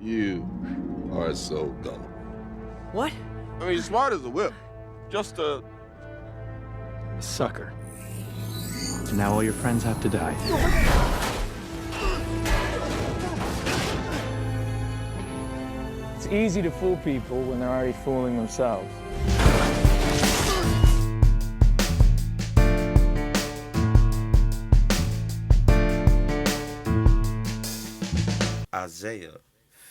You are so dumb. What? I mean, smart as a whip. Just a... A sucker. So now all your friends have to die. It's easy to fool people when they're already fooling themselves. Isaiah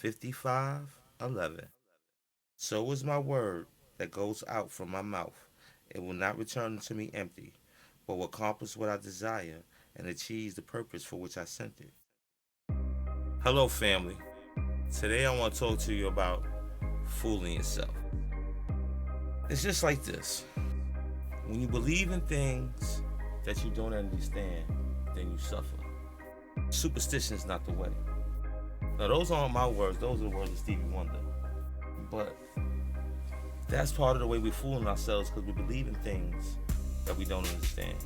55:11. So is my word that goes out from my mouth. It will not return to me empty, but will accomplish what I desire and achieve the purpose for which I sent it. Hello, family. Today I want to talk to you about fooling yourself. It's just like this. When you believe in things that you don't understand, then you suffer. Superstition is not the way. Now, those aren't my words. Those are the words of Stevie Wonder. But that's part of the way we're fooling ourselves, because we believe in things that we don't understand.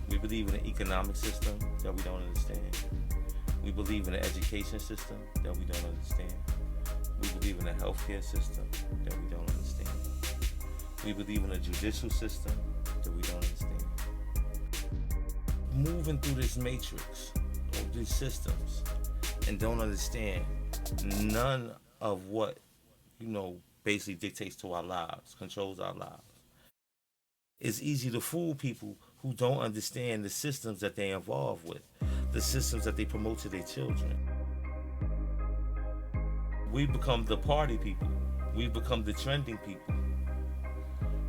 We believe in an economic system that we don't understand. We believe in an education system that we don't understand. We believe in a healthcare system that we don't understand. We believe in a judicial system that we don't understand. Moving through this matrix, or these systems, and don't understand none of what, basically dictates to our lives, controls our lives. It's easy to fool people who don't understand the systems that they're involved with, the systems that they promote to their children. We've become the party people. We've become the trending people.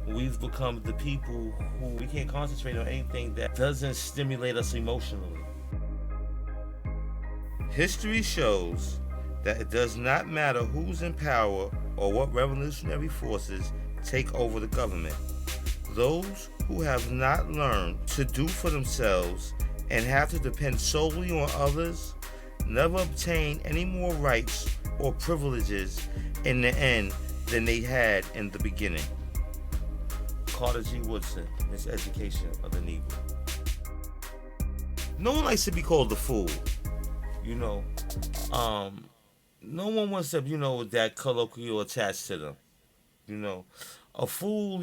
We've become the people who we can't concentrate on anything that doesn't stimulate us emotionally. History shows that it does not matter who's in power or what revolutionary forces take over the government. Those who have not learned to do for themselves and have to depend solely on others never obtain any more rights or privileges in the end than they had in the beginning. Carter G. Woodson, Miseducation of the Negro. No one likes to be called a fool. No one wants to, that colloquial attached to them. A fool,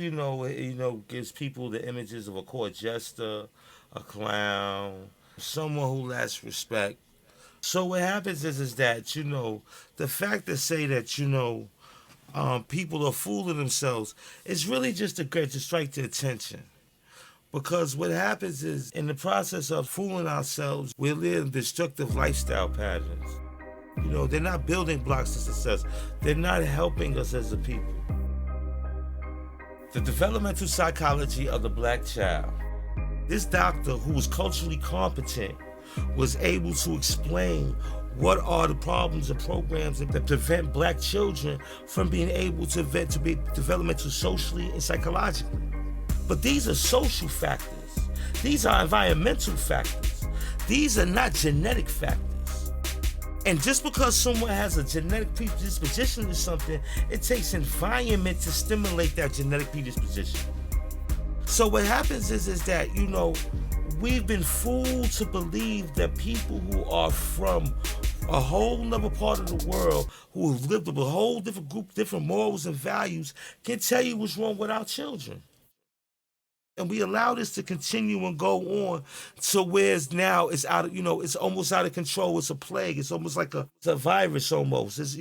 gives people the images of a court jester, a clown, someone who lacks respect. So what happens is that, the fact to say that, people are fooling themselves is really just to strike their attention. Because what happens is, in the process of fooling ourselves, we live destructive lifestyle patterns. They're not building blocks to success. They're not helping us as a people. The developmental psychology of the black child. This doctor, who was culturally competent, was able to explain what are the problems and programs that prevent black children from being able to be developmental socially and psychologically. But these are social factors. These are environmental factors. These are not genetic factors. And just because someone has a genetic predisposition to something, it takes environment to stimulate that genetic predisposition. So what happens is that, we've been fooled to believe that people who are from a whole nother part of the world, who have lived with a whole different group, different morals and values, can tell you what's wrong with our children. And we allow this to continue and go on to where now it's out of, it's almost out of control. It's a plague. It's almost like it's a virus almost. It's,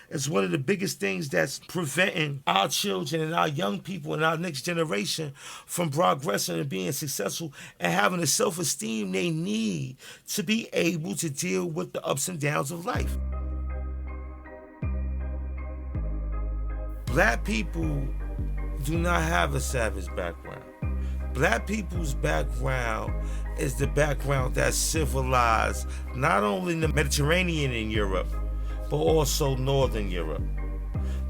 it's one of the biggest things that's preventing our children and our young people and our next generation from progressing and being successful and having the self-esteem they need to be able to deal with the ups and downs of life. Black people do not have a savage background. Black people's background is the background that's civilized, not only in the Mediterranean in Europe, but also Northern Europe.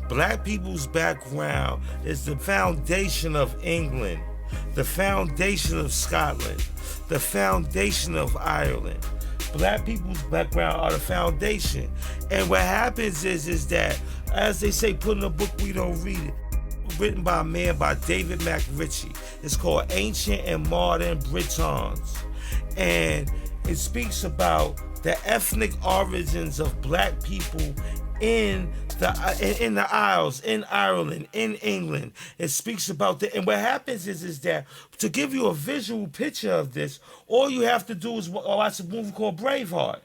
Black people's background is the foundation of England, the foundation of Scotland, the foundation of Ireland. Black people's background are the foundation. And what happens is that, as they say, put in a book, we don't read it. Written by a man by David McRitchie. It's called Ancient and Modern Britons. And it speaks about the ethnic origins of black people in the Isles, in Ireland, in England. It speaks about and what happens is that to give you a visual picture of this, all you have to do is watch a movie called Braveheart.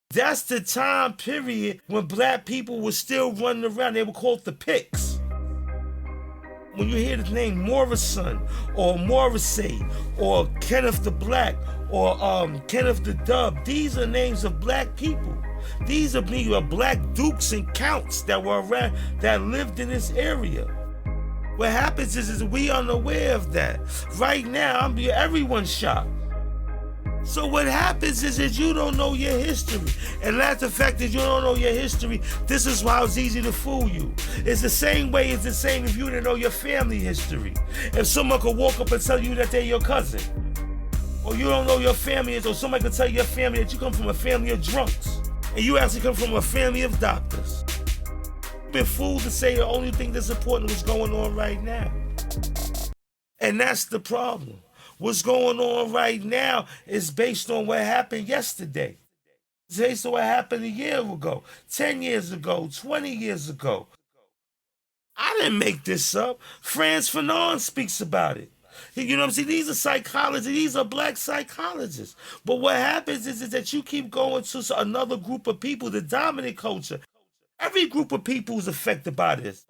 That's the time period when black people were still running around. They were called the Picts. When you hear the name Morrison or Morrissey or Kenneth the Black or Kenneth the Dub, these are names of black people. These are black dukes and counts that were around, that lived in this area. What happens is we unaware of that. Right now, everyone's shocked. So what happens is that you don't know your history. And that's the fact that you don't know your history, this is why it's easy to fool you. It's the same way, it's the same if you didn't know your family history. If someone could walk up and tell you that they're your cousin, or you don't know your family is, or somebody could tell your family that you come from a family of drunks, and you actually come from a family of doctors. You've been fooled to say the only thing that's important is going on right now. And that's the problem. What's going on right now is based on what happened yesterday. It's based on what happened a year ago, 10 years ago, 20 years ago. I didn't make this up. Frantz Fanon speaks about it. You know what I'm saying? These are psychologists. These are black psychologists. But what happens is that you keep going to another group of people, the dominant culture. Every group of people is affected by this.